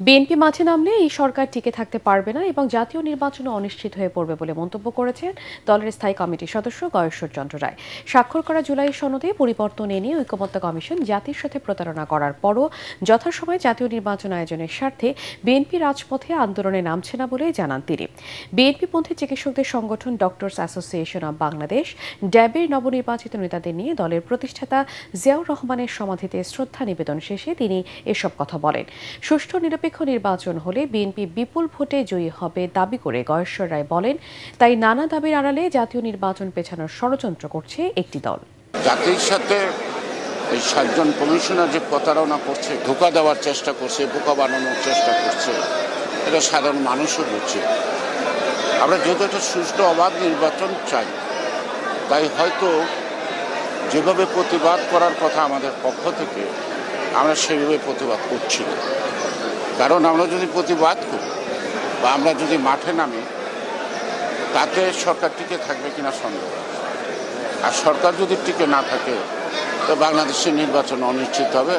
BNP মাঠে নামলে এই সরকার টিকে থাকতে পারবে না এবং জাতীয় নির্বাচনে অনিশ্চিত হয়ে পড়বে বলে মন্তব্য করেছেন দলের স্থায়ী কমিটির সদস্য গয়েশ্বর চন্দ্র রায়। স্বাক্ষর করা জুলাই সনদে পরিবর্তন এনে ঐকমত্য কমিশন জাতির সাথে প্রতারণা করার পরও যথাসময়ে জাতীয় নির্বাচন আয়োজনের স্বার্থে বিএনপি রাজপথে আন্দোলনে নামছে না বলে জানান তিনি। বিএনপিপন্থী চিকিৎসকদের সংগঠন ডক্টরস অ্যাসোসিয়েশন অব বাংলাদেশ ড্যাবের নবনির্বাচিত নেতাদের নিয়ে দলের প্রতিষ্ঠাতা জিয়াউর রহমানের সমাধিতে শ্রদ্ধা নিবেদন শেষে তিনি এসব কথা বলেন। সুষ্ঠু নিরপেক্ষ নির্বাচন হলে বিএনপি বিপুল ভোটে জয়ী হবে দাবি করে গয়েশ্বর রায় বলেন, তাই নানা দাবির আড়ালে জাতীয় নির্বাচন পেছানোর ষড়যন্ত্র করছে একটি দল। জাতির সাথে এই 7 জন কমিশনার যে প্রতারণা করছে, ধোঁকা দেওয়ার চেষ্টা করছে, বোকা বানানোর চেষ্টা করছে, এটা সাধারণ মানুষও বুঝছে। আমরা যেহেতু একটা সুষ্ঠু অবাধ নির্বাচন চাই, তাই হয়তো যেভাবে প্রতিবাদ করার কথা আমাদের পক্ষ থেকে, আমরা সেভাবে প্রতিবাদ করছি না। কারণ আমরা যদি প্রতিবাদ করি বা আমরা যদি মাঠে নামি, তাতে সরকার টিকে থাকবে কিনা সন্দেহ আছে। আর সরকার যদি টিকে না থাকে, তো বাংলাদেশের নির্বাচন অনিশ্চিত হবে।